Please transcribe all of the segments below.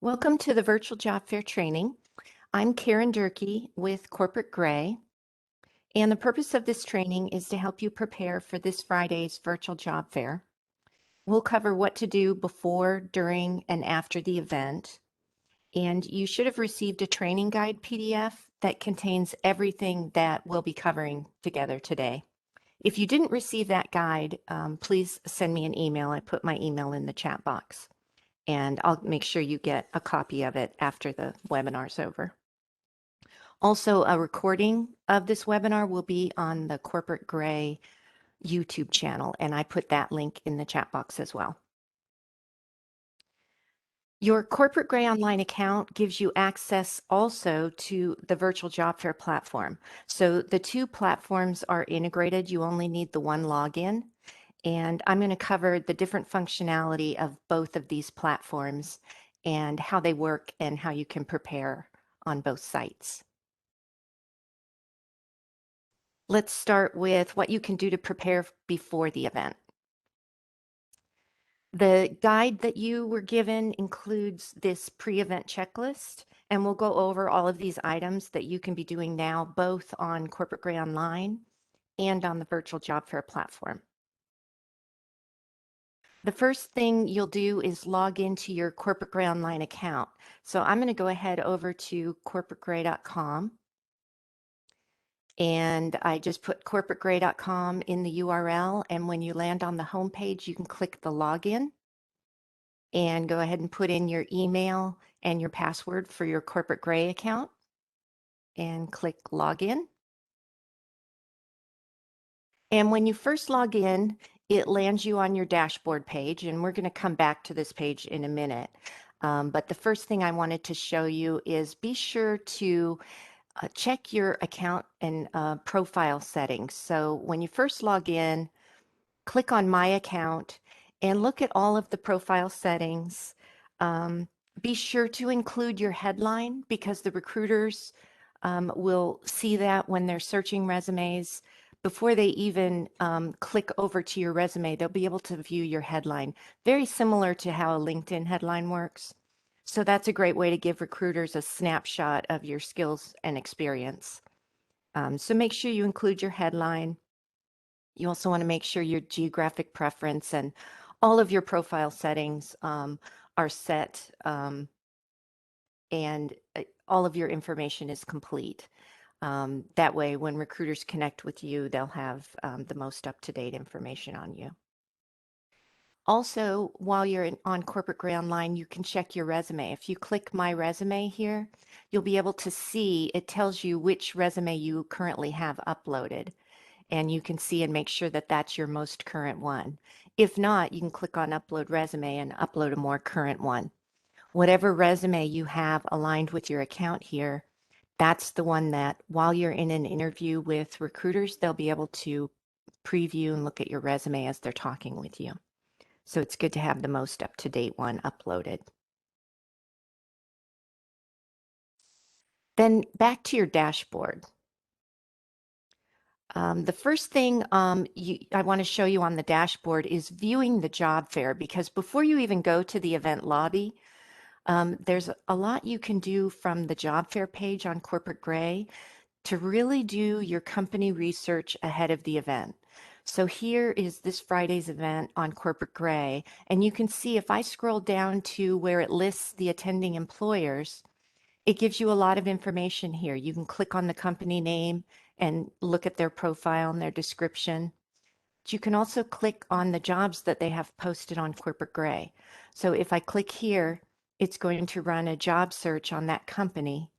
Welcome to the Virtual Job Fair training. I'm Karen Durkee with Corporate Gray, and the purpose of this training is to help you prepare for this Friday's Virtual Job Fair. We'll cover what to do before, during, and after the event, and you should have received a training guide PDF that contains everything that we'll be covering together today. If you didn't receive that guide, please send me an email. I put my email in the chat box, and I'll make sure you get a copy of it after the webinar's over. Also, a recording of this webinar will be on the Corporate Gray YouTube channel, and I put that link in the chat box as well. Your Corporate Gray Online account gives you access also to the Virtual Job Fair platform. So the two platforms are integrated. You only need the one login. And I'm going to cover the different functionality of both of these platforms and how they work and how you can prepare on both sites. Let's start with what you can do to prepare before the event. The guide that you were given includes this pre-event checklist, and we'll go over all of these items that you can be doing now, both on Corporate Gray Online and on the Virtual Job Fair platform. The first thing you'll do is log into your Corporate Gray Online account. So I'm going to go ahead over to corporategray.com. And I just put corporategray.com in the URL. And when you land on the home page, you can click the login and go ahead and put in your email and your password for your Corporate Gray account and click login. And when you first log in, it lands you on your dashboard page, and we're going to come back to this page in a minute. But the first thing I wanted to show you is be sure to check your account and profile settings. So when you first log in, click on My Account and look at all of the profile settings. Be sure to include your headline because the recruiters will see that when they're searching resumes. Before they even click over to your resume, they'll be able to view your headline, very similar to how a LinkedIn headline works. So that's a great way to give recruiters a snapshot of your skills and experience. So make sure you include your headline. You also want to make sure your geographic preference and all of your profile settings are set, and all of your information is complete. That way, when recruiters connect with you, they'll have the most up-to-date information on you. Also, while you're on Corporate Gray Online, you can check your resume. If you click My Resume here, you'll be able to see, it tells you which resume you currently have uploaded. And you can see and make sure that that's your most current one. If not, you can click on Upload Resume and upload a more current one. Whatever resume you have aligned with your account here, that's the one that while you're in an interview with recruiters, they'll be able to preview and look at your resume as they're talking with you. So it's good to have the most up-to-date one uploaded. Then back to your dashboard. The first thing I want to show you on the dashboard is viewing the job fair, because before you even go to the event lobby, there's a lot you can do from the job fair page on Corporate Gray to really do your company research ahead of the event. So here is this Friday's event on Corporate Gray, and you can see if I scroll down to where it lists the attending employers, it gives you a lot of information here. You can click on the company name and look at their profile and their description. But you can also click on the jobs that they have posted on Corporate Gray. So if I click here, it's going to run a job search on that company.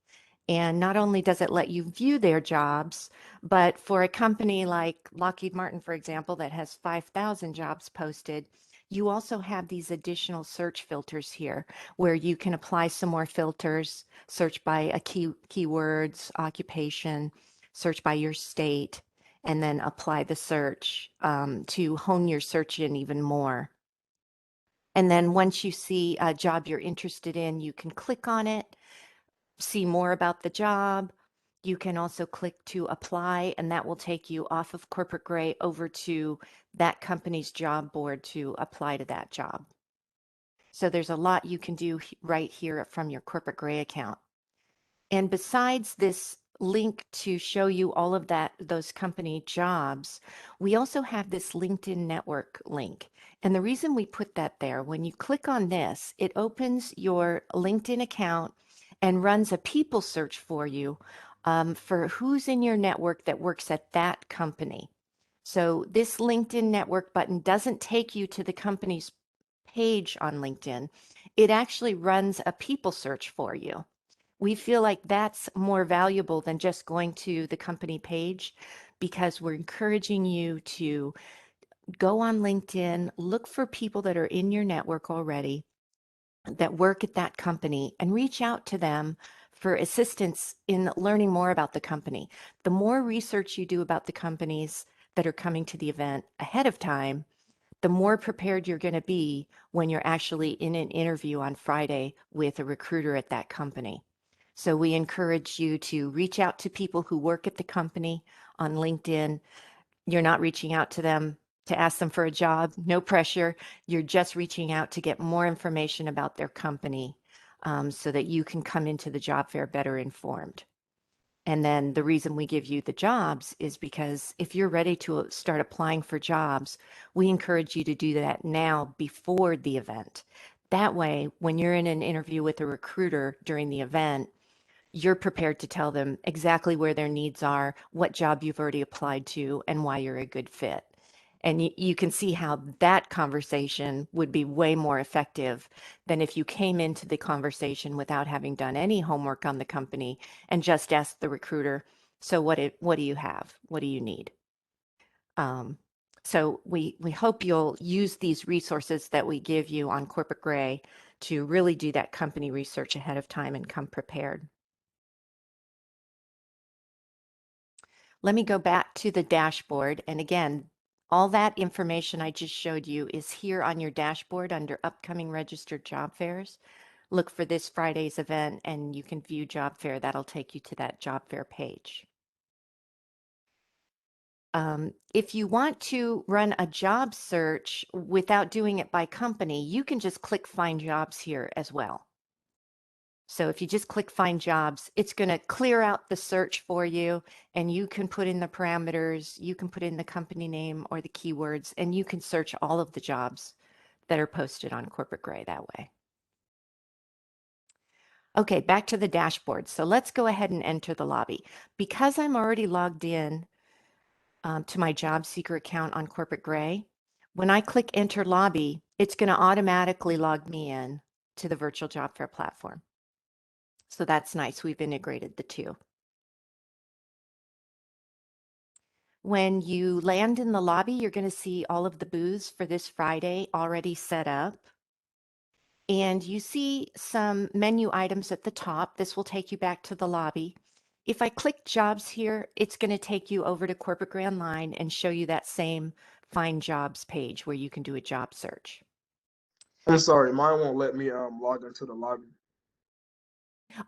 And not only does it let you view their jobs, but for a company like Lockheed Martin, for example, that has 5,000 jobs posted, you also have these additional search filters here where you can apply some more filters, search by a keywords, occupation, search by your state, and then apply the search to hone your search in even more. And then once you see a job you're interested in, you can click on it, see more about the job. You can also click to apply, and that will take you off of Corporate Gray over to that company's job board to apply to that job. So there's a lot you can do right here from your Corporate Gray account. And besides this link to show you all of those company jobs, we also have this LinkedIn network link. And the reason we put that there, when you click on this, it opens your LinkedIn account and runs a people search for you for who's in your network that works at that company. So this LinkedIn network button doesn't take you to the company's page on LinkedIn. It actually runs a people search for you. We feel like that's more valuable than just going to the company page because we're encouraging you to go on LinkedIn, look for people that are in your network already that work at that company and reach out to them for assistance in learning more about the company. The more research you do about the companies that are coming to the event ahead of time, the more prepared you're going to be when you're actually in an interview on Friday with a recruiter at that company. So we encourage you to reach out to people who work at the company on LinkedIn. You're not reaching out to them to ask them for a job, no pressure. You're just reaching out to get more information about their company so that you can come into the job fair better informed. And then the reason we give you the jobs is because if you're ready to start applying for jobs, we encourage you to do that now before the event. That way, when you're in an interview with a recruiter during the event, you're prepared to tell them exactly where their needs are, what job you've already applied to, and why you're a good fit. And you can see how that conversation would be way more effective than if you came into the conversation without having done any homework on the company and just asked the recruiter, so what do you have? What do you need? Um, so we hope you'll use these resources that we give you on Corporate Gray to really do that company research ahead of time and come prepared. Let me go back to the dashboard. And again, all that information I just showed you is here on your dashboard under upcoming registered job fairs. Look for this Friday's event and you can view job fair. That'll take you to that job fair page. If you want to run a job search without doing it by company, you can just click Find Jobs here as well. So if you just click Find Jobs, it's going to clear out the search for you and you can put in the parameters, you can put in the company name or the keywords, and you can search all of the jobs that are posted on Corporate Gray that way. Okay, back to the dashboard. So let's go ahead and enter the lobby. Because I'm already logged in to my job seeker account on Corporate Gray, when I click Enter Lobby, it's going to automatically log me in to the virtual job fair platform. So that's nice. We've integrated the two. When you land in the lobby, you're going to see all of the booths for this Friday already set up. And you see some menu items at the top. This will take you back to the lobby. If I click Jobs here, it's going to take you over to Corporate Gray Online and show you that same Find Jobs page where you can do a job search. I'm sorry, mine won't let me log into the lobby.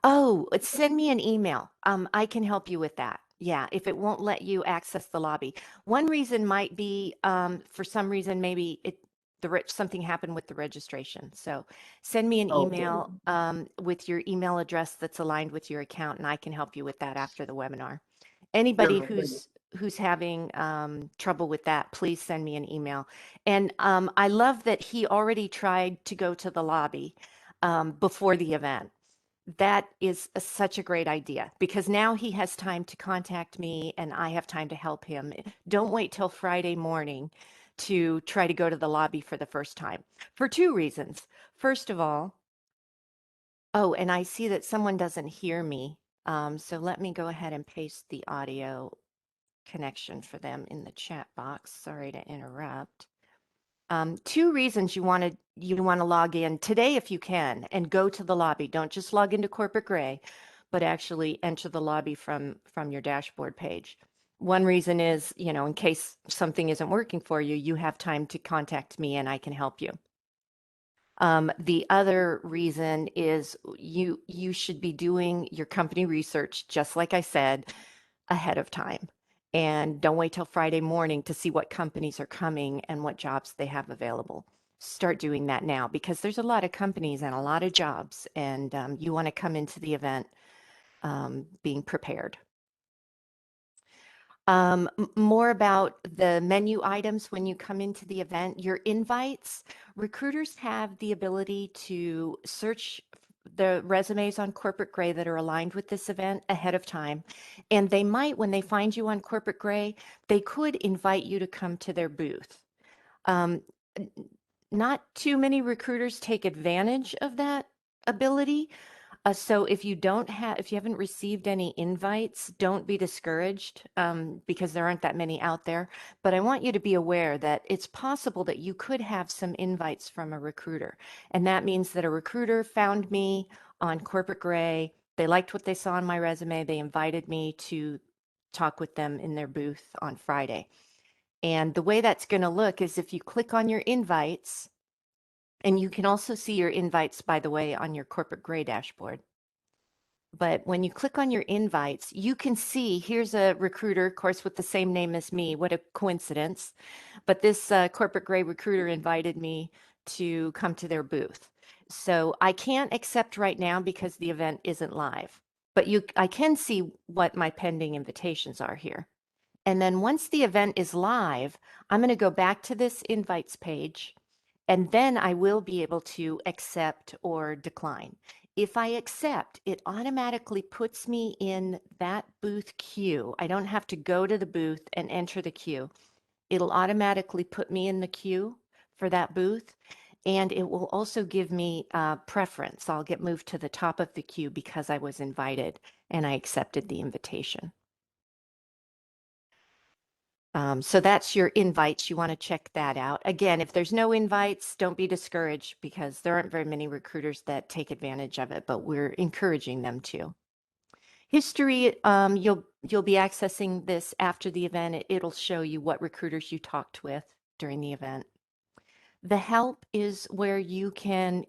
Oh, send me an email. I can help you with that. Yeah, if it won't let you access the lobby. One reason might be for some reason maybe something happened with the registration. So send me an Okay. email with your email address that's aligned with your account, and I can help you with that after the webinar. Yes, Anybody ma'am. who's having trouble with that, please send me an email. And I love that he already tried to go to the lobby before the event. That is such a great idea because now he has time to contact me and I have time to help him. Don't wait till Friday morning to try to go to the lobby for the first time for two reasons. First of all, oh, and I see that someone doesn't hear me. So let me go ahead and paste the audio connection for them in the chat box. Sorry to interrupt. Two reasons you want to log in today if you can and go to the lobby. Don't just log into Corporate Gray, but actually enter the lobby from your dashboard page. One reason is, in case something isn't working for you, you have time to contact me and I can help you. The other reason is you should be doing your company research, just like I said, ahead of time. And don't wait till Friday morning to see what companies are coming and what jobs they have available. start doing that now because there's a lot of companies and a lot of jobs, and you want to come into the event being prepared. More about the menu items when you come into the event. Your invites, recruiters have the ability to search the resumes on Corporate Gray that are aligned with this event ahead of time. And they might, when they find you on Corporate Gray, they could invite you to come to their booth. Um, Not too many recruiters take advantage of that ability. So if you haven't received any invites, don't be discouraged because there aren't that many out there. But I want you to be aware that it's possible that you could have some invites from a recruiter. And that means that a recruiter found me on Corporate Gray. They liked what they saw on my resume. They invited me to talk with them in their booth on Friday. And the way that's going to look is if you click on your invites, and you can also see your invites, by the way, on your Corporate Gray dashboard. But when you click on your invites, you can see here's a recruiter, of course, with the same name as me. What a coincidence. But this Corporate Gray recruiter invited me to come to their booth. So I can't accept right now because the event isn't live. But I can see what my pending invitations are here. And then once the event is live, I'm going to go back to this invites page, and then I will be able to accept or decline. If I accept, it automatically puts me in that booth queue. I don't have to go to the booth and enter the queue. It'll automatically put me in the queue for that booth, and it will also give me preference. I'll get moved to the top of the queue because I was invited and I accepted the invitation. So that's your invites. You want to check that out. Again, if there's no invites, don't be discouraged because there aren't very many recruiters that take advantage of it, but we're encouraging them to. History, you'll be accessing this after the event. It'll show you what recruiters you talked with during the event. The help is where you can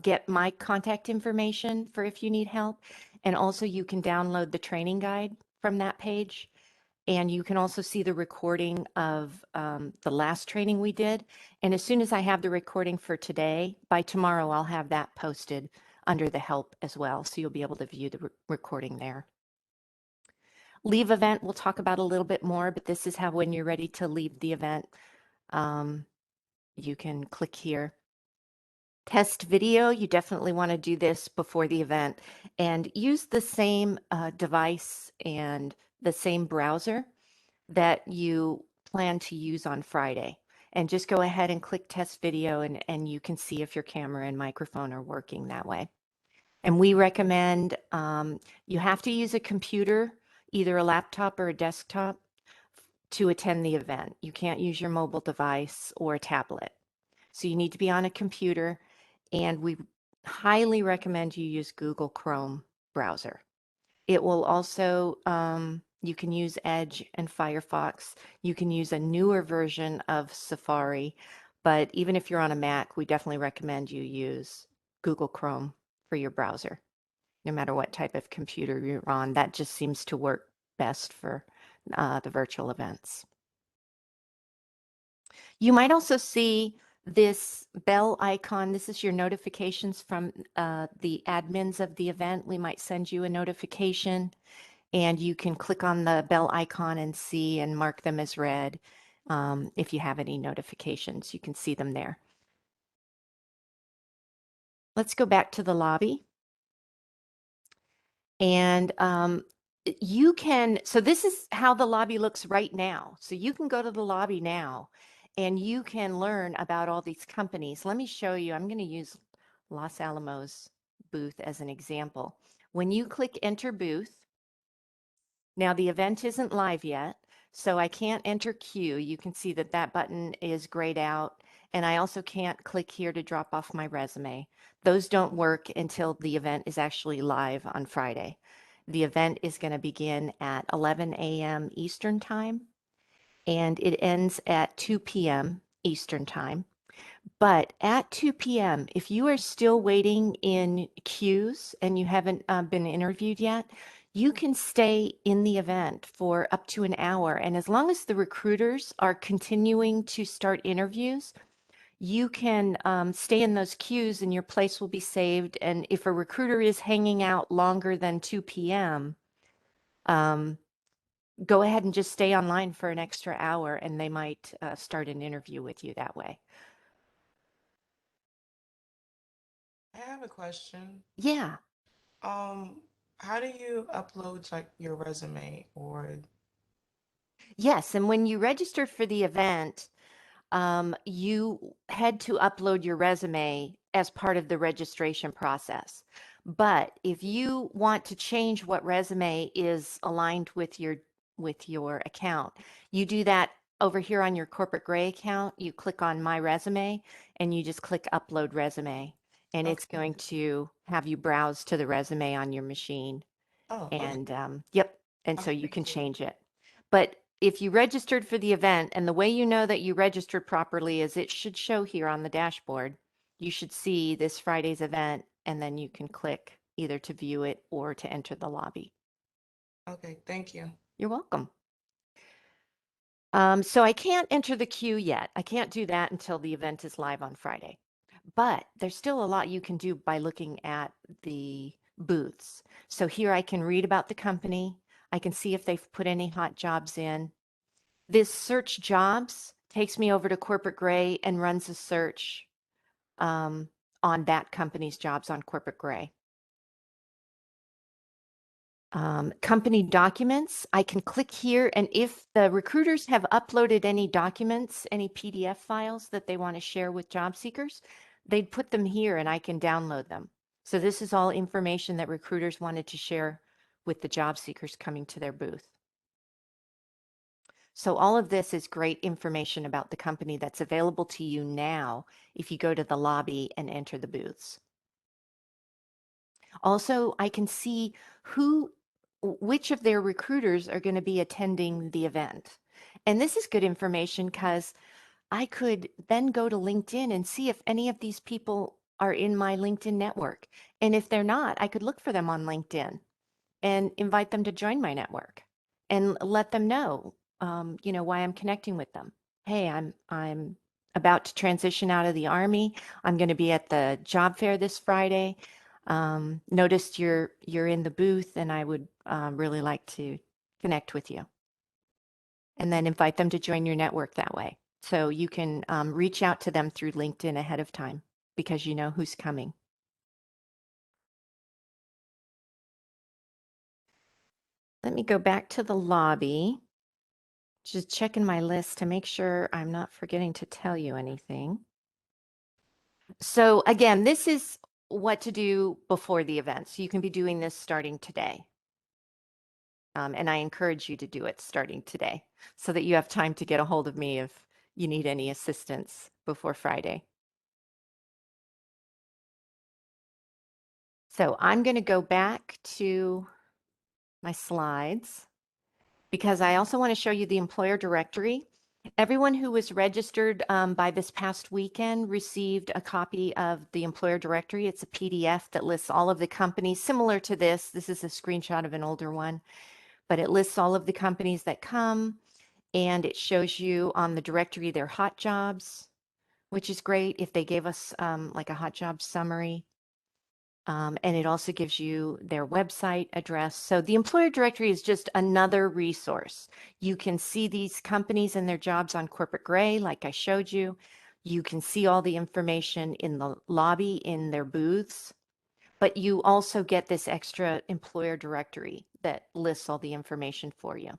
get my contact information for if you need help, and also you can download the training guide from that page. And you can also see the recording of the last training we did. And as soon as I have the recording for today, by tomorrow, I'll have that posted under the help as well. So you'll be able to view the recording there. Leave event, we'll talk about a little bit more, but this is how when you're ready to leave the event, you can click here. Test video, you definitely want to do this before the event and use the same device and the same browser that you plan to use on Friday. And just go ahead and click test video and you can see if your camera and microphone are working that way. And we recommend you have to use a computer, either a laptop or a desktop, to attend the event. You can't use your mobile device or a tablet. So you need to be on a computer, and we highly recommend you use Google Chrome browser. It will also, you can use Edge and Firefox. You can use a newer version of Safari, but even if you're on a Mac, we definitely recommend you use Google Chrome for your browser, no matter what type of computer you're on. That just seems to work best for the virtual events. You might also see this bell icon. This is your notifications from the admins of the event. We might send you a notification and you can click on the bell icon and see and mark them as read. If you have any notifications, you can see them there. Let's go back to the lobby. And you can, so this is how the lobby looks right now. So you can go to the lobby now and you can learn about all these companies. Let me show you. I'm going to use Los Alamos booth as an example. When you click enter booth, now the event isn't live yet, so I can't enter queue. You can see that that button is grayed out, and I also can't click here to drop off my resume. Those don't work until the event is actually live on Friday. The event is going to begin at 11 a.m. Eastern Time, and it ends at 2 p.m. Eastern Time. But at 2 p.m., if you are still waiting in queues and you haven't been interviewed yet, you can stay in the event for up to an hour. And as long as the recruiters are continuing to start interviews, you can stay in those queues and your place will be saved. And if a recruiter is hanging out longer than 2 p.m., um, go ahead and just stay online for an extra hour and they might start an interview with you that way. I have a question. Yeah. Um, how do you upload like your resume or Yes. And when you registered for the event, you had to upload your resume as part of the registration process. But if you want to change what resume is aligned with your account, you do that over here on your corporate gray account. You click on My Resume and you just click Upload Resume, and it's okay. going to have you browse to the resume on your machine. Oh, okay. And yep, and so Okay, you can thank you. change it. But if you registered for the event, and the way you know that you registered properly is it should show here on the dashboard. You should see this Friday's event, and then you can click either to view it or to enter the lobby. Okay, thank you. You're welcome. So I can't enter the queue yet. I can't do that until the event is live on Friday. But there's still a lot you can do by looking at the booths. So here I can read about the company. I can see if they've put any hot jobs in. This search jobs takes me over to Corporate Gray and runs a search um, on that company's jobs on Corporate Gray. Company documents, I can click here, and if the recruiters have uploaded any documents, any PDF files that they want to share with job seekers, they'd put them here and I can download them. So this is all information that recruiters wanted to share with the job seekers coming to their booth. So all of this is great information about the company that's available to you now if you go to the lobby and enter the booths. Also, I can see which of their recruiters are going to be attending the event. And this is good information because I could then go to LinkedIn and see if any of these people are in my LinkedIn network. And if they're not, I could look for them on LinkedIn and invite them to join my network and let them know, why I'm connecting with them. Hey, I'm about to transition out of the Army. I'm going to be at the job fair this Friday. Noticed you're in the booth, and I would really like to connect with you. And then invite them to join your network that way. So you can reach out to them through LinkedIn ahead of time because you know who's coming. Let me go back to the lobby. Just checking my list to make sure I'm not forgetting to tell you anything. So again, this is what to do before the event. So you can be doing this starting today. And I encourage you to do it starting today so that you have time to get a hold of me if you need any assistance before Friday. So I'm going to go back to my slides because I also want to show you the employer directory. Everyone who was registered by this past weekend received a copy of the employer directory. It's a PDF that lists all of the companies similar to this. This is a screenshot of an older one, but it lists all of the companies that come, and it shows you on the directory their hot jobs, which is great if they gave us like a hot job summary. And it also gives you their website address. So the employer directory is just another resource. You can see these companies and their jobs on Corporate Gray, like I showed you. You can see all the information in the lobby in their booths, but you also get this extra employer directory that lists all the information for you.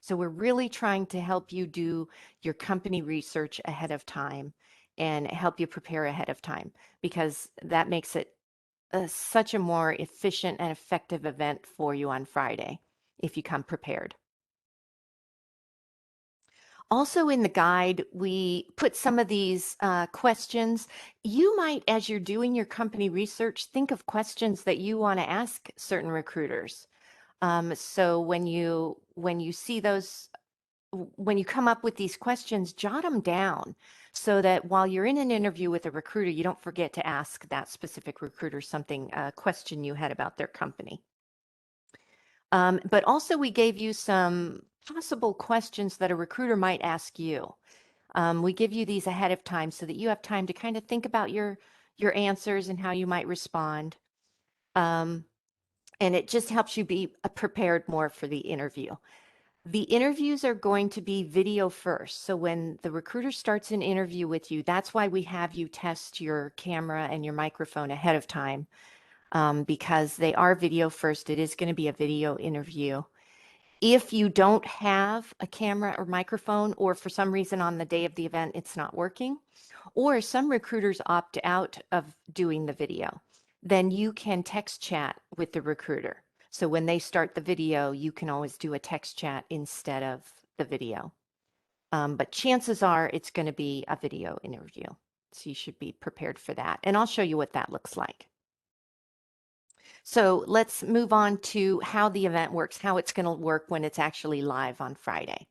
So we're really trying to help you do your company research ahead of time and help you prepare ahead of time because that makes it such a more efficient and effective event for you on Friday if you come prepared. Also in the guide, we put some of these questions. You might, as you're doing your company research, think of questions that you want to ask certain recruiters. So when you see those, when you come up with these questions, jot them down so that while you're in an interview with a recruiter, you don't forget to ask that specific recruiter something, a question you had about their company. But also we gave you some possible questions that a recruiter might ask you. We give you these ahead of time so that you have time to kind of think about your answers and how you might respond. And it just helps you be prepared more for the interview. The interviews are going to be video first. So when the recruiter starts an interview with you, that's why we have you test your camera and your microphone ahead of time, because they are video first. It is going to be a video interview. If you don't have a camera or microphone, or for some reason on the day of the event it's not working, or some recruiters opt out of doing the video, then you can text chat with the recruiter. So when they start the video, you can always do a text chat instead of the video. But chances are it's going to be a video interview. So you should be prepared for that. And I'll show you what that looks like. So let's move on to how the event works, how it's going to work when it's actually live on Friday.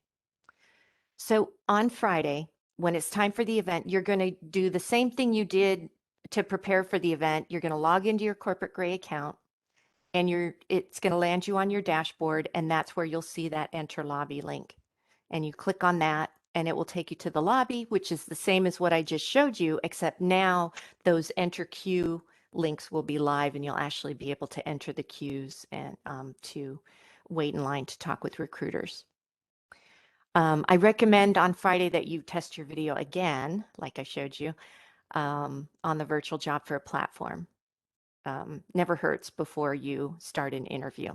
So on Friday, when it's time for the event, you're going to do the same thing you did to prepare for the event. You're going to log into your corporate gray account, and it's going to land you on your dashboard, and that's where you'll see that enter lobby link. And you click on that, and it will take you to the lobby, which is the same as what I just showed you, except now those enter queue links will be live, and you'll actually be able to enter the queues and to wait in line to talk with recruiters. I recommend on Friday that you test your video again, like I showed you, on the virtual job fair platform. Never hurts before you start an interview.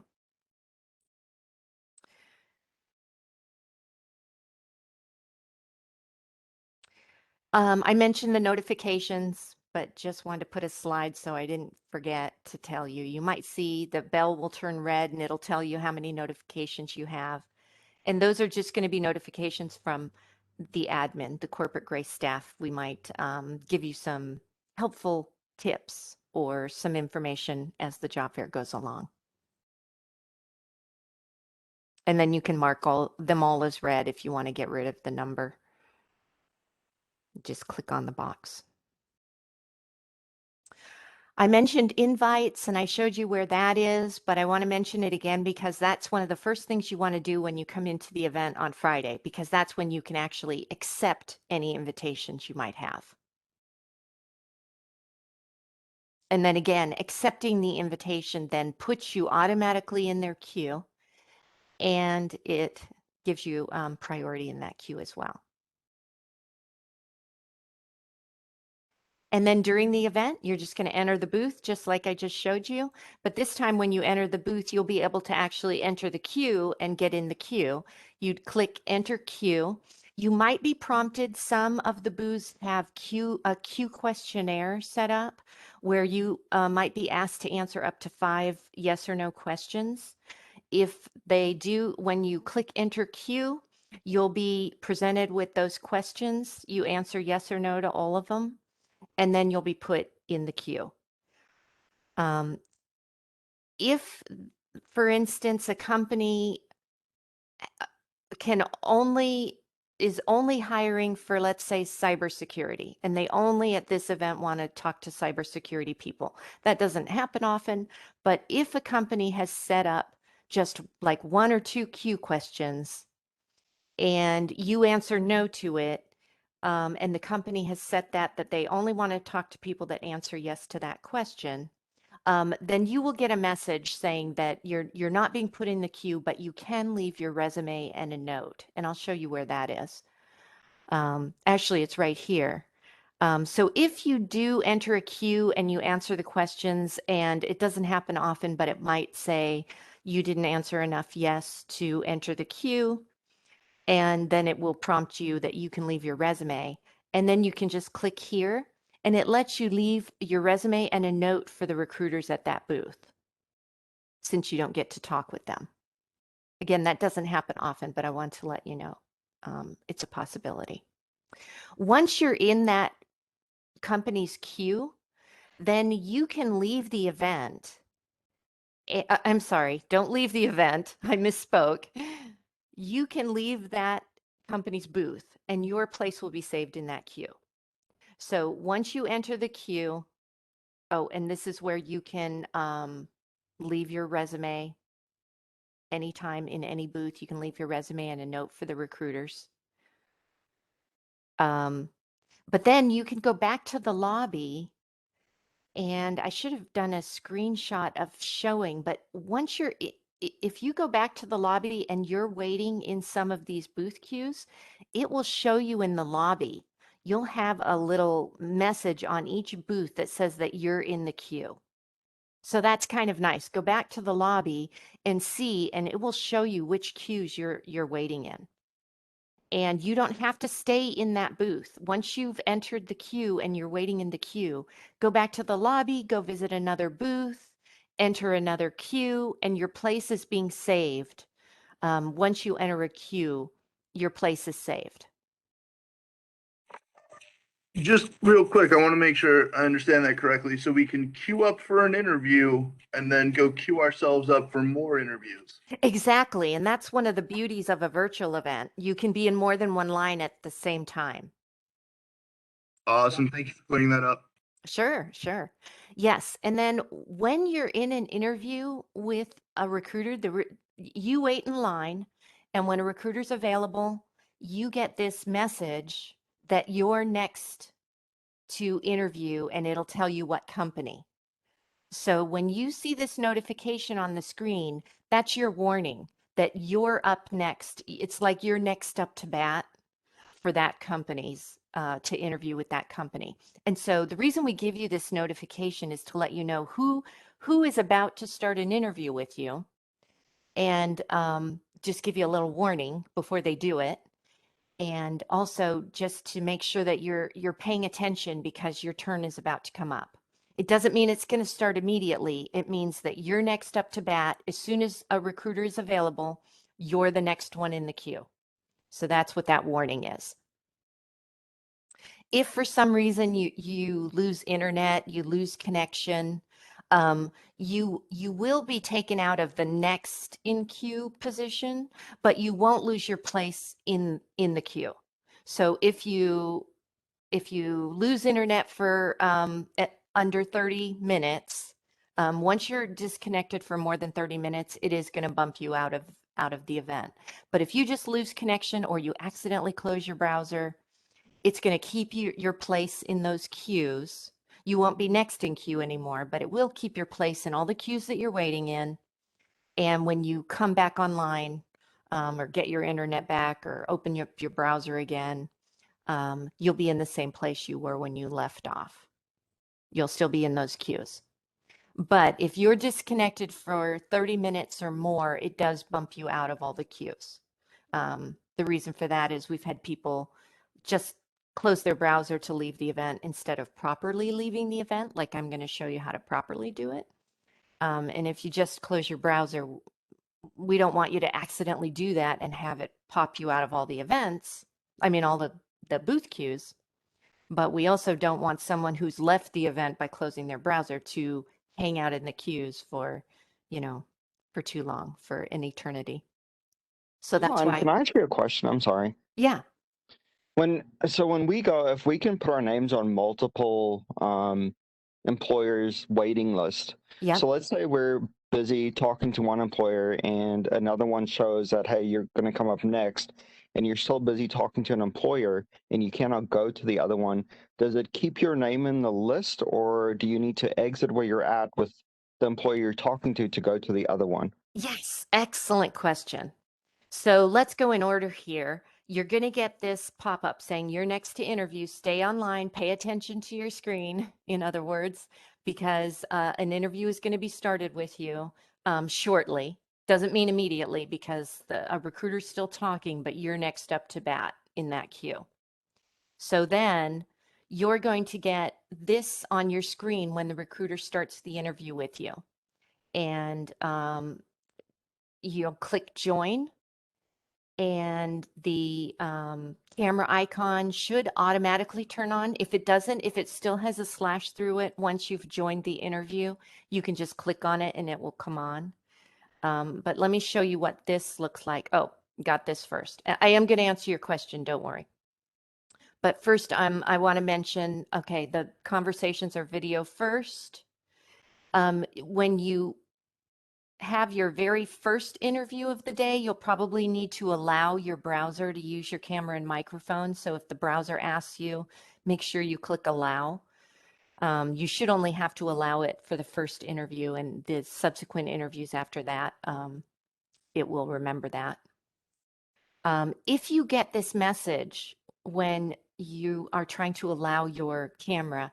I mentioned the notifications, but just wanted to put a slide so I didn't forget to tell you. You might see the bell will turn red and it'll tell you how many notifications you have. And those are just going to be notifications from the admin, the corporate gray staff. We might give you some helpful tips or some information as the job fair goes along. And then you can mark them all as red if you want to get rid of the number. Just click on the box. I mentioned invites and I showed you where that is, but I want to mention it again because that's one of the first things you want to do when you come into the event on Friday, because that's when you can actually accept any invitations you might have. And then again, accepting the invitation then puts you automatically in their queue, and it gives you priority in that queue as well. And then during the event, you're just going to enter the booth just like I just showed you. But this time when you enter the booth, you'll be able to actually enter the queue and get in the queue. You'd click enter queue. You might be prompted. Some of the booths have a queue questionnaire set up where you might be asked to answer up to 5 yes or no questions. If they do, when you click enter queue, you'll be presented with those questions. You answer yes or no to all of them, and then you'll be put in the queue. If, for instance, a company is only hiring for, let's say, cybersecurity, and they only at this event want to talk to cybersecurity people. That doesn't happen often, but if a company has set up just like 1 or 2 queue questions and you answer no to it, and the company has set that they only want to talk to people that answer yes to that question, then you will get a message saying that you're not being put in the queue, but you can leave your resume and a note. And I'll show you where that is. Actually, it's right here. So if you do enter a queue and you answer the questions, and it doesn't happen often, but it might say you didn't answer enough yes to enter the queue, and then it will prompt you that you can leave your resume. And then you can just click here, and it lets you leave your resume and a note for the recruiters at that booth, since you don't get to talk with them. Again, that doesn't happen often, but I want to let you know it's a possibility. Once you're in that company's queue, then you can leave the event. I'm sorry, don't leave the event. I misspoke. You can leave that company's booth and your place will be saved in that queue. So once you enter the queue, oh, and this is where you can leave your resume anytime in any booth. You can leave your resume and a note for the recruiters. But then you can go back to the lobby, and I should have done a screenshot of showing, but once you're, if you go back to the lobby and you're waiting in some of these booth queues, it will show you in the lobby. You'll have a little message on each booth that says that you're in the queue. So that's kind of nice. Go back to the lobby and see, and it will show you which queues you're waiting in. And you don't have to stay in that booth. Once you've entered the queue and you're waiting in the queue, go back to the lobby, go visit another booth, enter another queue, and your place is being saved. Once you enter a queue, your place is saved. Just real quick, I want to make sure I understand that correctly. So we can queue up for an interview and then go queue ourselves up for more interviews. Exactly. And that's one of the beauties of a virtual event. You can be in more than one line at the same time. Awesome. Thank you for clearing that up. Sure, sure. Yes. And then when you're in an interview with a recruiter, you wait in line, and when a recruiter's available, you get this message that you're next to interview, and it'll tell you what company. So when you see this notification on the screen, that's your warning that you're up next. It's like you're next up to bat for that company's to interview with that company. And so the reason we give you this notification is to let you know who is about to start an interview with you, and just give you a little warning before they do it. And also just to make sure that you're paying attention because your turn is about to come up. It doesn't mean it's going to start immediately. It means that you're next up to bat. As soon as a recruiter is available, you're the next one in the queue. So that's what that warning is. If for some reason you lose internet, you lose connection, you will be taken out of the next in queue position, but you won't lose your place in the queue. So if you lose internet for under 30 minutes, once you're disconnected for more than 30 minutes, it is going to bump you out of the event. But if you just lose connection or you accidentally close your browser, it's going to keep your place in those queues. You won't be next in queue anymore, but it will keep your place in all the queues that you're waiting in. And when you come back online, or get your internet back or open up your browser again, you'll be in the same place you were when you left off. You'll still be in those queues. But if you're disconnected for 30 minutes or more, it does bump you out of all the queues. The reason for that is we've had people just close their browser to leave the event instead of properly leaving the event. Like I'm going to show you how to properly do it. And if you just close your browser, we don't want you to accidentally do that and have it pop you out of all the events. I mean, all the booth queues. But we also don't want someone who's left the event by closing their browser to hang out in the queues for, for too long, for an eternity. So that's Can why, I ask you a question? I'm sorry. yeah, When we go, if we can put our names on multiple employers' waiting list. yeah. So let's say we're busy talking to one employer and another one shows that, hey, you're going to come up next, and you're still busy talking to an employer and you cannot go to the other one. Does it keep your name in the list, or do you need to exit where you're at with the employer you're talking to go to the other one? Yes, excellent question. So let's go in order here. You're going to get this pop-up saying you're next to interview. Stay online, pay attention to your screen, in other words, because an interview is going to be started with you shortly. Doesn't mean immediately because a recruiter's still talking, but you're next up to bat in that queue. So then you're going to get this on your screen when the recruiter starts the interview with you. And you'll click join, and the camera icon should automatically turn on. If it doesn't, if it still has a slash through it, once you've joined the interview, you can just click on it and it will come on. But let me show you what this looks like. Oh, got this first. I am going to answer your question, don't worry. But first, I want to mention, okay, the conversations are video first. When you have your very first interview of the day, you'll probably need to allow your browser to use your camera and microphone. So if the browser asks you, make sure you click allow. You should only have to allow it for the first interview, and the subsequent interviews after that, it will remember that. If you get this message when you are trying to allow your camera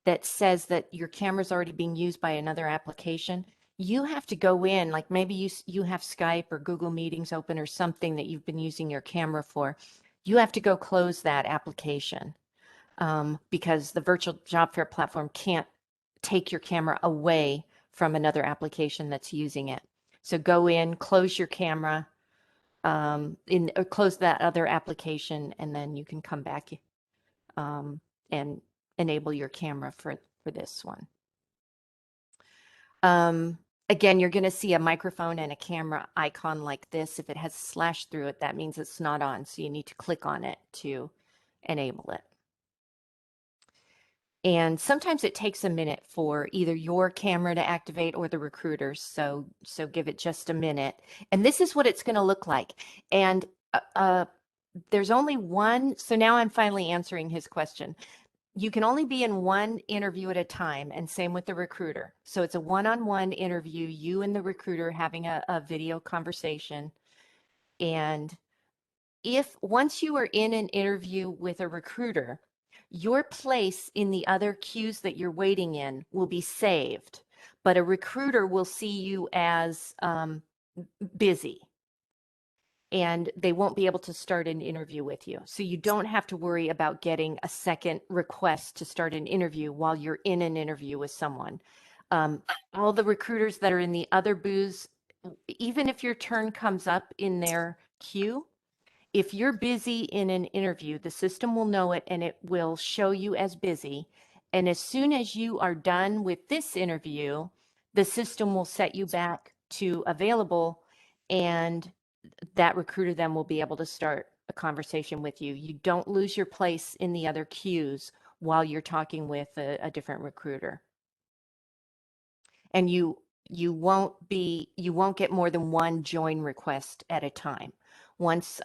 that says that your camera's already being used by another application, you have to go in, like maybe you have Skype or Google Meetings open or something that you've been using your camera for. You have to go close that application because the virtual job fair platform can't take your camera away from another application that's using it. So go in, close your camera, or close that other application, and then you can come back and enable your camera for this one. Again, you're going to see a microphone and a camera icon like this. If it has a slash through it, that means it's not on. So you need to click on it to enable it. And sometimes it takes a minute for either your camera to activate or the recruiters. So give it just a minute. And this is what it's going to look like. And there's only one. So now I'm finally answering his question. You can only be in one interview at a time, and same with the recruiter. So it's a one-on-one interview, you and the recruiter having a video conversation. And once you are in an interview with a recruiter, your place in the other queues that you're waiting in will be saved, but a recruiter will see you as busy, and they won't be able to start an interview with you. So you don't have to worry about getting a second request to start an interview while you're in an interview with someone. All the recruiters that are in the other booths, even if your turn comes up in their queue, if you're busy in an interview, the system will know it and it will show you as busy. And as soon as you are done with this interview, the system will set you back to available, and that recruiter then will be able to start a conversation with you. You don't lose your place in the other queues while you're talking with a different recruiter. And you won't get more than one join request at a time. Once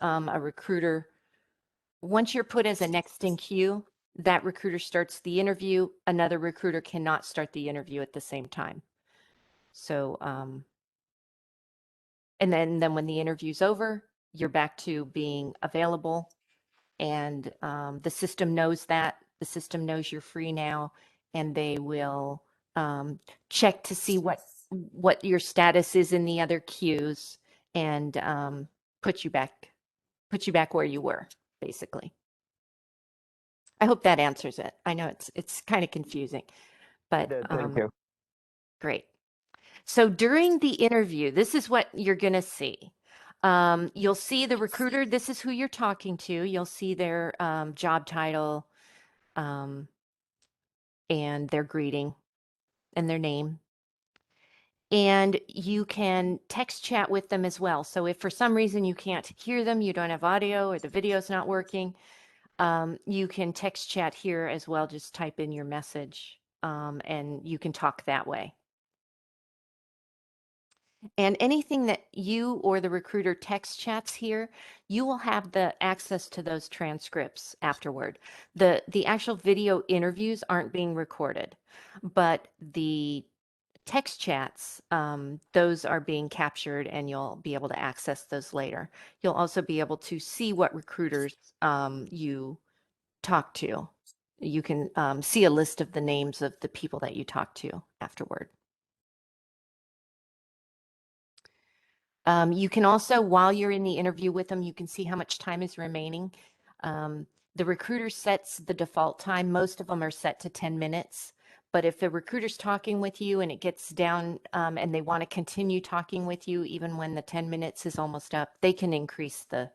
once you're put as a next in queue, that recruiter starts the interview. Another recruiter cannot start the interview at the same time. So, and then when the interview's over, you're back to being available, and the system knows that. The system knows you're free now, and they will check to see what your status is in the other queues, and put you back where you were, basically. I hope that answers it. I know it's kind of confusing, but Thank you. great. So during the interview, this is what you're going to see. You'll see the recruiter. This is who you're talking to. You'll see their job title and their greeting and their name. And you can text chat with them as well. So if for some reason you can't hear them, you don't have audio or the video's not working, you can text chat here as well. Just type in your message and you can talk that way. And anything that you or the recruiter text chats here, you will have the access to those transcripts afterward. The actual video interviews aren't being recorded, but the text chats, those are being captured, and you'll be able to access those later. You'll also be able to see what recruiters you talk to. You can see a list of the names of the people that you talk to afterward. You can also, while you're in the interview with them, you can see how much time is remaining. The recruiter sets the default time. Most of them are set to 10 minutes. But if the recruiter's talking with you and it gets down and they want to continue talking with you, even when the 10 minutes is almost up, they can increase the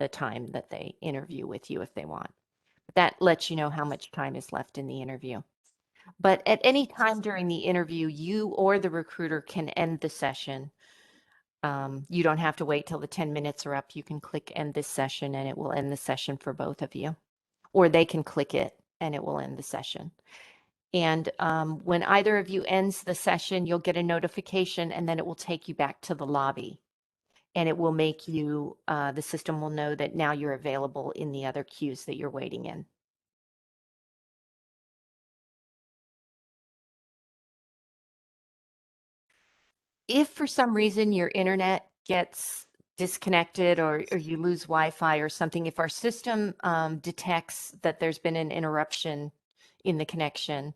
time that they interview with you if they want. That lets you know how much time is left in the interview. But at any time during the interview, you or the recruiter can end the session. You don't have to wait till the 10 minutes are up. You can click end this session and it will end the session for both of you. Or they can click it and it will end the session. And when either of you ends the session, you'll get a notification and then it will take you back to the lobby. And it will make you, the system will know that now you're available in the other queues that you're waiting in. If for some reason your internet gets disconnected or you lose Wi-Fi or something, if our system detects that there's been an interruption in the connection,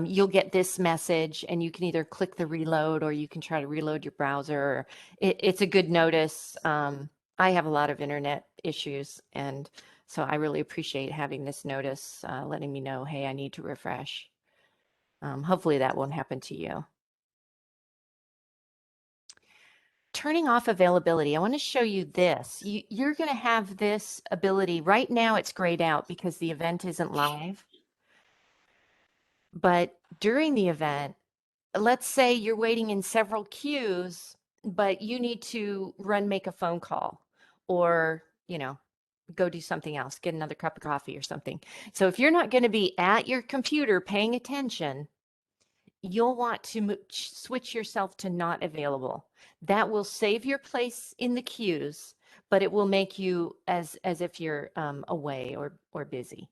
you'll get this message and you can either click the reload or you can try to reload your browser. It's a good notice. I have a lot of internet issues, and so I really appreciate having this notice letting me know, hey, I need to refresh. Hopefully that won't happen to you. Turning off availability, I want to show you this. You're going to have this ability. Right now it's grayed out because the event isn't live. But during the event, let's say you're waiting in several queues, but you need to make a phone call or, go do something else, get another cup of coffee or something. So if you're not going to be at your computer paying attention, you'll want to switch yourself to not available. That will save your place in the queues, but it will make you as if you're away or busy,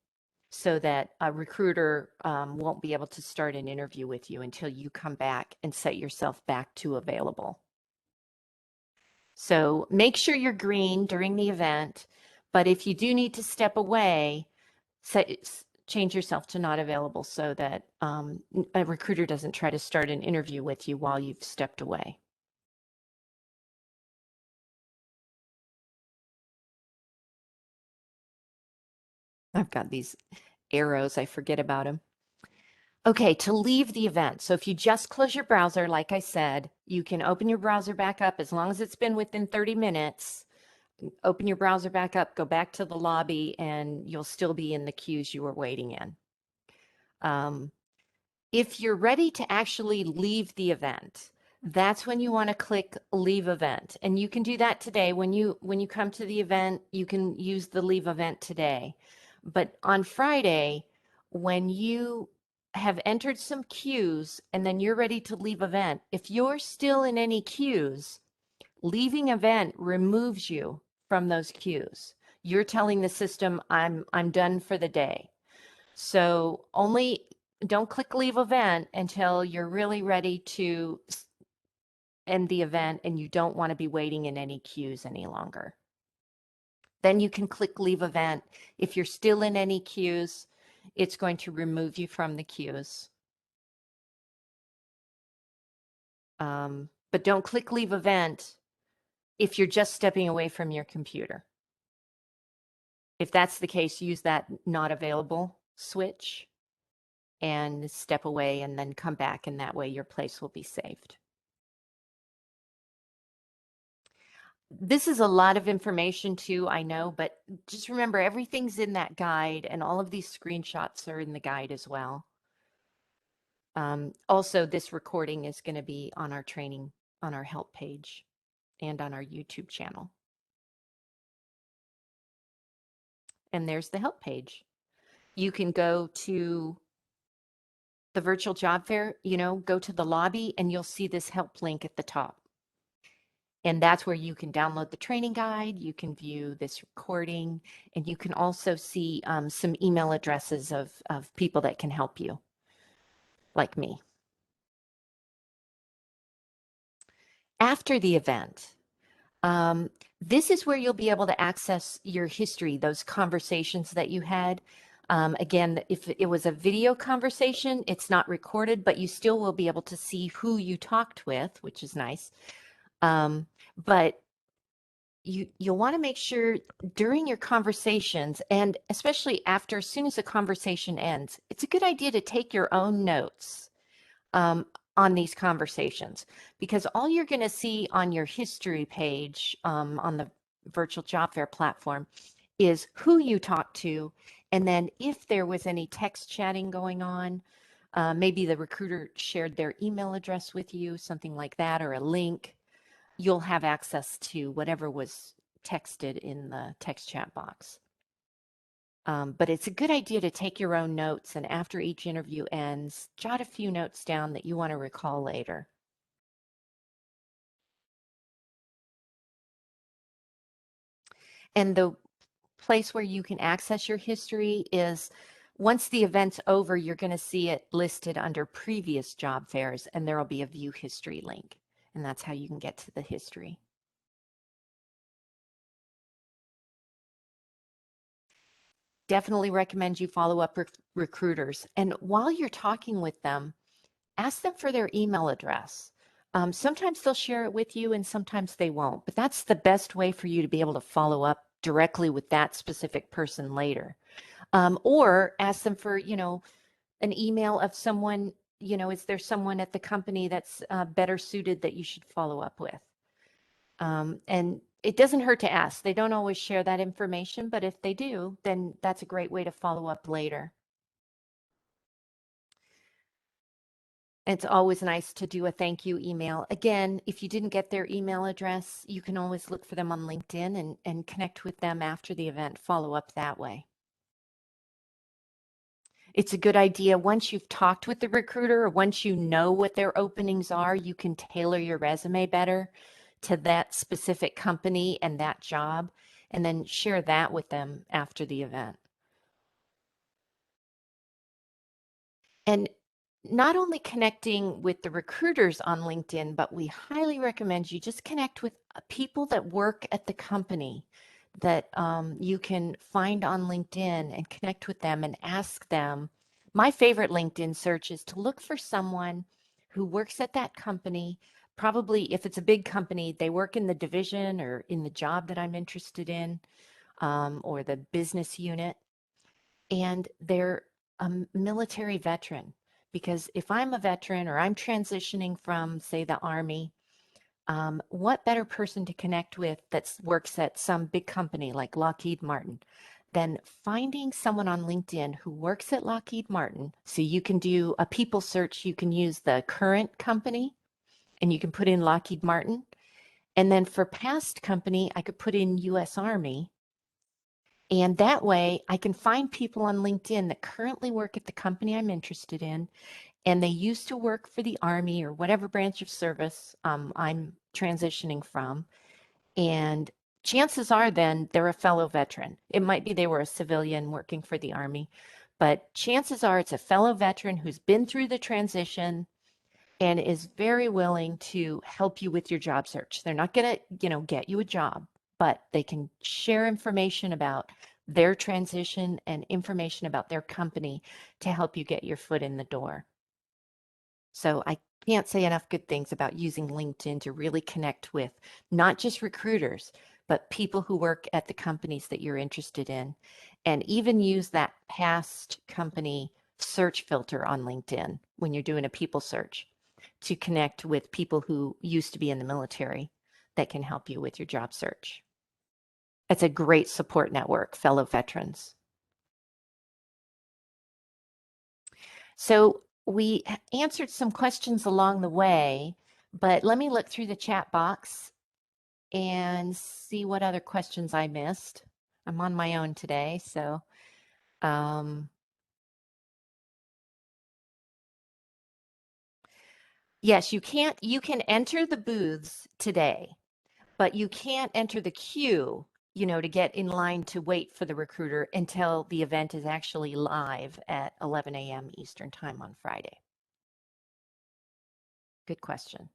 so that a recruiter won't be able to start an interview with you until you come back and set yourself back to available. So make sure you're green during the event, but if you do need to step away, change yourself to not available so that a recruiter doesn't try to start an interview with you while you've stepped away. I've got these arrows, I forget about them. Okay, to leave the event. So if you just close your browser, like I said, you can open your browser back up as long as it's been within 30 minutes. Open your browser back up, go back to the lobby, and you'll still be in the queues you were waiting in. If you're ready to actually leave the event, that's when you want to click leave event. And you can do that today. When you come to the event, you can use the leave event today. But on Friday, when you have entered some queues and then you're ready to leave event, if you're still in any queues, leaving event removes you from those queues. You're telling the system, I'm done for the day. So don't click leave event until you're really ready to end the event and you don't want to be waiting in any queues any longer. Then you can click leave event. If you're still in any queues, it's going to remove you from the queues. But don't click leave event if you're just stepping away from your computer. If that's the case, use that not available switch and step away and then come back, and that way your place will be saved. This is a lot of information too, I know, but just remember everything's in that guide and all of these screenshots are in the guide as well. Also, this recording is going to be on our training, on our help page and on our YouTube channel. And there's the help page. You can go to the virtual job fair, go to the lobby and you'll see this help link at the top. And that's where you can download the training guide, you can view this recording, and you can also see some email addresses of people that can help you, like me. After the event, this is where you'll be able to access your history, those conversations that you had. Again, if it was a video conversation, it's not recorded, but you still will be able to see who you talked with, which is nice. But you'll want to make sure during your conversations, and especially after, as soon as the conversation ends, it's a good idea to take your own notes on these conversations, because all you're going to see on your history page on the virtual job fair platform is who you talked to, and then if there was any text chatting going on, maybe the recruiter shared their email address with you, something like that, or a link. You'll have access to whatever was texted in the text chat box. But it's a good idea to take your own notes, and after each interview ends, jot a few notes down that you want to recall later. And the place where you can access your history is once the event's over, you're going to see it listed under previous job fairs, and there will be a view history link. And that's how you can get to the history. Definitely recommend you follow up with recruiters. And while you're talking with them, ask them for their email address. Sometimes they'll share it with you and sometimes they won't, but that's the best way for you to be able to follow up directly with that specific person later. Or ask them for, an email of someone, is there someone at the company that's better suited that you should follow up with? And it doesn't hurt to ask. They don't always share that information, but if they do, then that's a great way to follow up later. It's always nice to do a thank you email. Again, if you didn't get their email address, you can always look for them on LinkedIn and connect with them after the event, follow up that way. It's a good idea once you've talked with the recruiter or once you know what their openings are, you can tailor your resume better to that specific company and that job, and then share that with them after the event. And not only connecting with the recruiters on LinkedIn, but we highly recommend you just connect with people that work at the company that you can find on LinkedIn and connect with them and ask them. My favorite LinkedIn search is to look for someone who works at that company. Probably if it's a big company, they work in the division or in the job that I'm interested in, or the business unit, and they're a military veteran. Because if I'm a veteran or I'm transitioning from, say, the Army, what better person to connect with that works at some big company like Lockheed Martin than finding someone on LinkedIn who works at Lockheed Martin? So you can do a people search. You can use the current company and you can put in Lockheed Martin. And then for past company, I could put in US Army. And that way I can find people on LinkedIn that currently work at the company I'm interested in, and they used to work for the Army or whatever branch of service I'm transitioning from. And chances are then they're a fellow veteran. It might be they were a civilian working for the Army, but chances are it's a fellow veteran who's been through the transition and is very willing to help you with your job search. They're not going to, get you a job, but they can share information about their transition and information about their company to help you get your foot in the door. So I can't say enough good things about using LinkedIn to really connect with not just recruiters, but people who work at the companies that you're interested in, and even use that past company search filter on LinkedIn when you're doing a people search to connect with people who used to be in the military that can help you with your job search. It's a great support network, fellow veterans. So we answered some questions along the way, but let me look through the chat box and see what other questions I missed. I'm on my own today, so yes, you can enter the booths today, but you can't enter the queue, to get in line to wait for the recruiter until the event is actually live at 11 a.m. Eastern Time on Friday. Good question.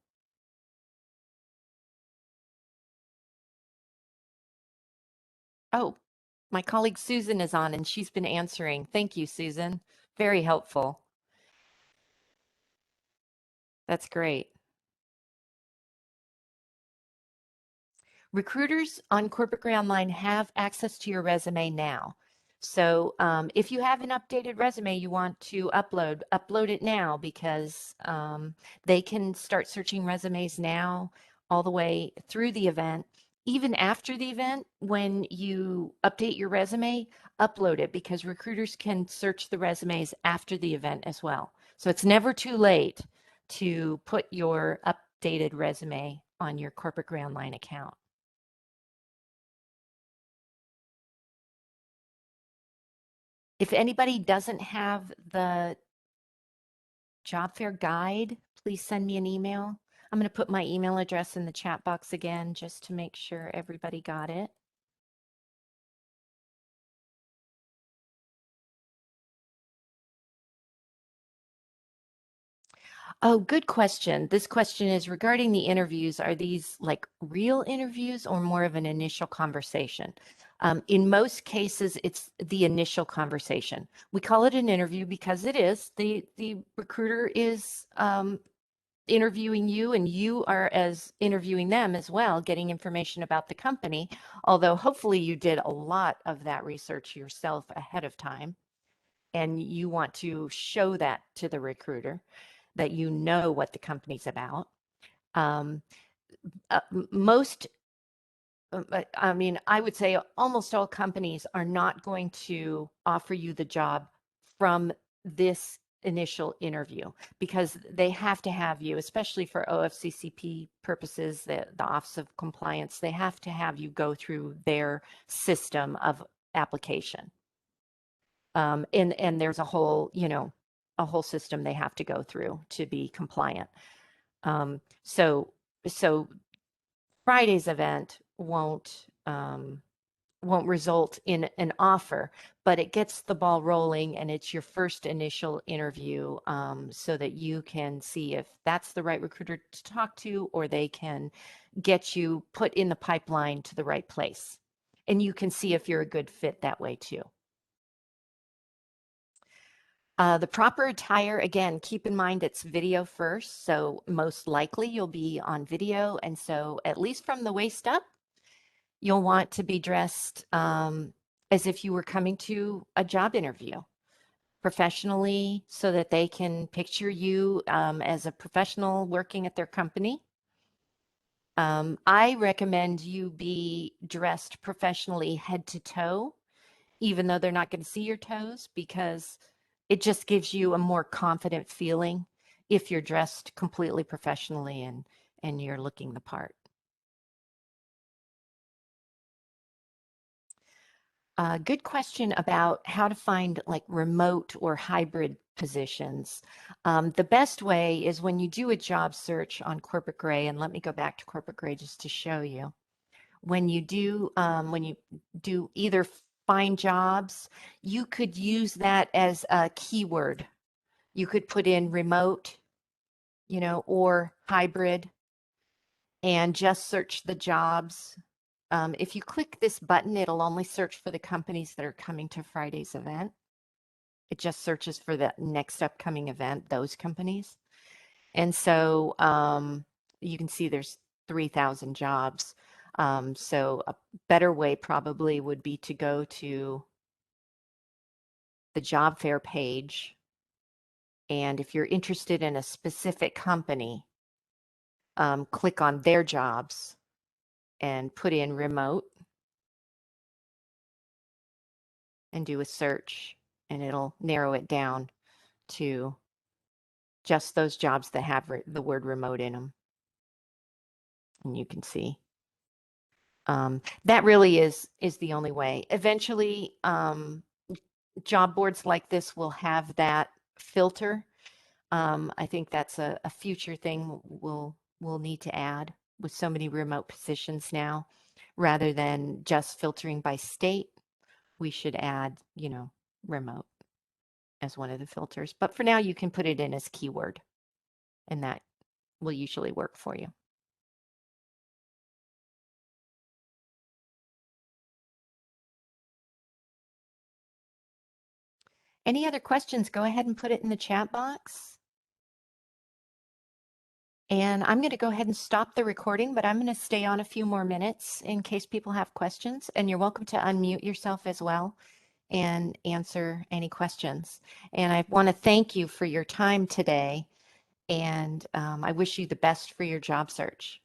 Oh, my colleague Susan is on and she's been answering. Thank you, Susan. Very helpful. That's great. Recruiters on Corporate Gray Online have access to your resume now. So if you have an updated resume you want to upload it now, because they can start searching resumes now all the way through the event. Even after the event, when you update your resume, upload it, because recruiters can search the resumes after the event as well. So it's never too late to put your updated resume on your Corporate Gray Online account. If anybody doesn't have the job fair guide, please send me an email. I'm going to put my email address in the chat box again just to make sure everybody got it. Oh, good question. This question is regarding the interviews. Are these like real interviews or more of an initial conversation? In most cases, it's the initial conversation. We call it an interview because it is. The recruiter is interviewing you, and you are as interviewing them as well, getting information about the company. Although hopefully you did a lot of that research yourself ahead of time, and you want to show that to the recruiter that you know what the company's about. Most, I mean, I would say almost all companies are not going to offer you the job from this initial interview because they have to have you, especially for OFCCP purposes, the Office of Compliance, they have to have you go through their system of application. And there's a whole, you know, a whole system they have to go through to be compliant. So Friday's event won't result in an offer, but it gets the ball rolling, and it's your first initial interview, so that you can see if that's the right recruiter to talk to, or they can get you put in the pipeline to the right place. And you can see if you're a good fit that way too. The proper attire, again, keep in mind it's video first, so most likely you'll be on video. And so at least from the waist up, you'll want to be dressed as if you were coming to a job interview professionally so that they can picture you as a professional working at their company. I recommend you be dressed professionally head to toe, even though they're not going to see your toes, because it just gives you a more confident feeling if you're dressed completely professionally and you're looking the part. Good question about how to find like remote or hybrid positions. The best way is when you do a job search on Corporate Gray, and let me go back to Corporate Gray just to show you. When you do either find jobs, you could use that as a keyword. You could put in remote, you know, or hybrid, and just search the jobs. If you click this button, it'll only search for the companies that are coming to Friday's event. It just searches for the next upcoming event, those companies. And so you can see there's 3,000 jobs. So a better way probably would be to go to the job fair page. And if you're interested in a specific company, click on their jobs and put in remote and do a search, and it'll narrow it down to just those jobs that have the word remote in them. And you can see that really is the only way. Eventually, job boards like this will have that filter. I think that's a future thing we'll need to add with so many remote positions now. Rather than just filtering by state, we should add, you know, remote as one of the filters. But for now, you can put it in as keyword, and that will usually work for you. Any other questions, go ahead and put it in the chat box. And I'm going to go ahead and stop the recording, but I'm going to stay on a few more minutes in case people have questions. And you're welcome to unmute yourself as well and answer any questions. And I want to thank you for your time today. And I wish you the best for your job search.